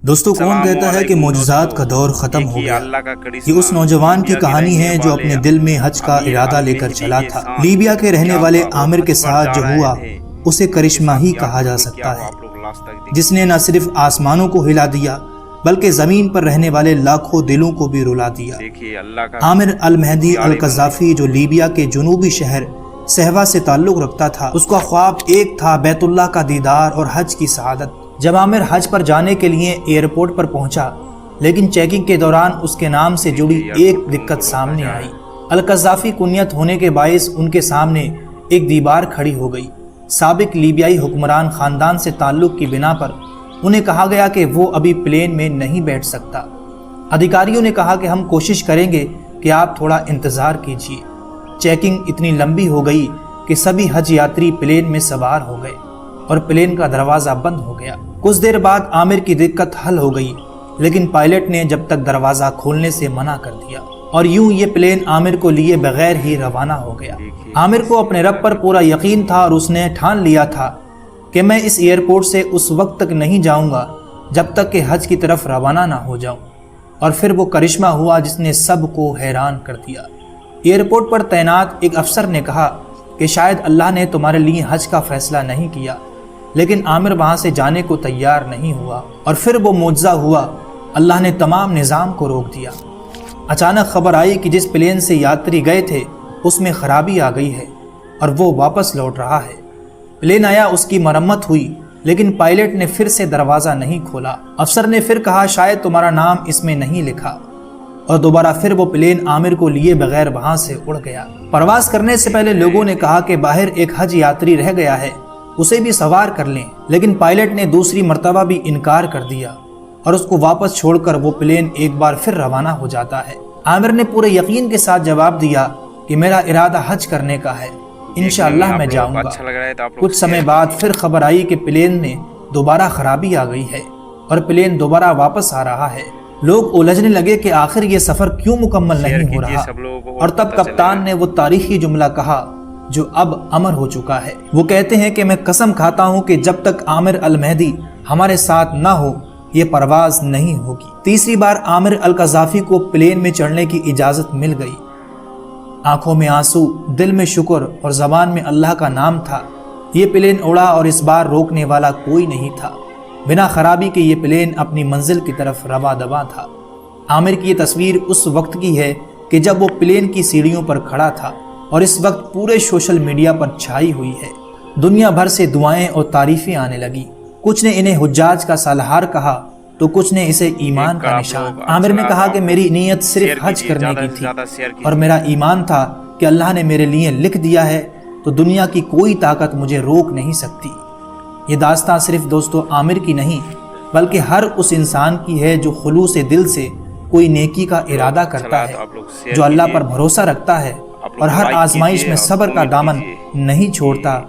دوستو کون کہتا ہے کہ معجزات کا دور ختم ہو گیا؟ یہ اس نوجوان کی کہانی ہے جو اپنے دل میں حج کا ارادہ لے کر چلا تھا۔ لیبیا کے رہنے والے عامر کے ساتھ جو ہوا اسے کرشمہ ہی کہا جا سکتا ہے، جس نے نہ صرف آسمانوں کو ہلا دیا بلکہ زمین پر رہنے والے لاکھوں دلوں کو بھی رلا دیا۔ عامر المہدی القذافی جو لیبیا کے جنوبی شہر صہوا سے تعلق رکھتا تھا، اس کا خواب ایک تھا بیت اللہ کا دیدار اور حج کی سعادت۔ جب عامر حج پر جانے کے لیے ایئرپورٹ پر پہنچا، لیکن چیکنگ کے دوران اس کے نام سے جڑی ایک دقت سامنے آئی۔ القذافی کنیت ہونے کے باعث ان کے سامنے ایک دیوار کھڑی ہو گئی۔ سابق لیبیائی حکمران خاندان سے تعلق کی بنا پر انہیں کہا گیا کہ وہ ابھی پلین میں نہیں بیٹھ سکتا۔ ادھیکاریوں نے کہا کہ ہم کوشش کریں گے کہ آپ تھوڑا انتظار کیجیے۔ چیکنگ اتنی لمبی ہو گئی کہ سبھی حج یاتری پلین میں سوار ہو گئے اور پلین کا دروازہ بند ہو گیا۔ کچھ دیر بعد عامر کی دقت حل ہو گئی، لیکن پائلٹ نے جب تک دروازہ کھولنے سے منع کر دیا اور یوں یہ پلین عامر کو لیے بغیر ہی روانہ ہو گیا۔ عامر کو اپنے رب پر پورا یقین تھا اور اس نے ٹھان لیا تھا کہ میں اس ایئرپورٹ سے اس وقت تک نہیں جاؤں گا جب تک کہ حج کی طرف روانہ نہ ہو جاؤں۔ اور پھر وہ کرشمہ ہوا جس نے سب کو حیران کر دیا۔ ایئرپورٹ پر تعینات ایک افسر نے کہا کہ شاید اللہ نے تمہارے لیے حج کا فیصلہ نہیں کیا، لیکن عامر وہاں سے جانے کو تیار نہیں ہوا۔ اور پھر وہ معجزہ ہوا، اللہ نے تمام نظام کو روک دیا۔ اچانک خبر آئی کہ جس پلین سے یاتری گئے تھے اس میں خرابی آ گئی ہے اور وہ واپس لوٹ رہا ہے۔ پلین آیا، اس کی مرمت ہوئی، لیکن پائلٹ نے پھر سے دروازہ نہیں کھولا۔ افسر نے پھر کہا شاید تمہارا نام اس میں نہیں لکھا، اور دوبارہ پھر وہ پلین عامر کو لیے بغیر وہاں سے اڑ گیا۔ پرواز کرنے سے پہلے لوگوں نے کہا کہ باہر ایک حج یاتری رہ گیا ہے، اسے بھی سوار کر لیں، لیکن پائلٹ نے دوسری مرتبہ بھی انکار کر دیا اور اس کو واپس چھوڑ کر وہ پلین ایک بار پھر روانہ ہو جاتا ہے۔ عامر نے پورے یقین کے ساتھ جواب دیا کہ میرا ارادہ حج کرنے کا ہے، انشاءاللہ میں جاؤں گا۔ کچھ سمے بعد پھر خبر آئی کہ پلین میں دوبارہ خرابی آ گئی ہے اور پلین دوبارہ واپس آ رہا ہے۔ لوگ الجھنے لگے کہ آخر یہ سفر کیوں مکمل نہیں ہو رہا، اور تب کپتان نے وہ تاریخی جملہ کہا جو اب امر ہو چکا ہے۔ وہ کہتے ہیں کہ میں قسم کھاتا ہوں کہ جب تک عامر المہدی ہمارے ساتھ نہ ہو یہ پرواز نہیں ہوگی۔ تیسری بار عامر القذافی کو پلین میں چڑھنے کی اجازت مل گئی۔ آنکھوں میں آنسو، دل میں شکر اور زبان میں اللہ کا نام تھا۔ یہ پلین اڑا اور اس بار روکنے والا کوئی نہیں تھا۔ بنا خرابی کے یہ پلین اپنی منزل کی طرف رواں دواں تھا۔ عامر کی یہ تصویر اس وقت کی ہے کہ جب وہ پلین کی سیڑھیوں پر کھڑا تھا، اور اس وقت پورے سوشل میڈیا پر چھائی ہوئی ہے۔ دنیا بھر سے دعائیں اور تعریفیں آنے لگی۔ کچھ نے انہیں حجاج کا سالہار کہا تو کچھ نے اسے ایمان کا نشان۔ عامر نے کہا کہ میری نیت صرف حج کرنے کی تھی اور میرا ایمان تھا کہ اللہ نے میرے لیے لکھ دیا ہے تو دنیا کی کوئی طاقت مجھے روک نہیں سکتی۔ یہ داستان صرف دوستو عامر کی نہیں بلکہ ہر اس انسان کی ہے جو خلوص دل سے کوئی نیکی کا ارادہ کرتا ہے، جو اللہ پر بھروسہ رکھتا ہے اور ہر آزمائش میں صبر کا دامن نہیں چھوڑتا،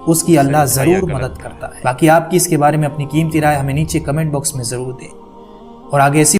اس کی اللہ ضرور مدد کرتا ہے۔ باقی آپ کی اس کے بارے میں اپنی قیمتی رائے ہمیں نیچے کمنٹ باکس میں ضرور دیں، اور آگے ایسی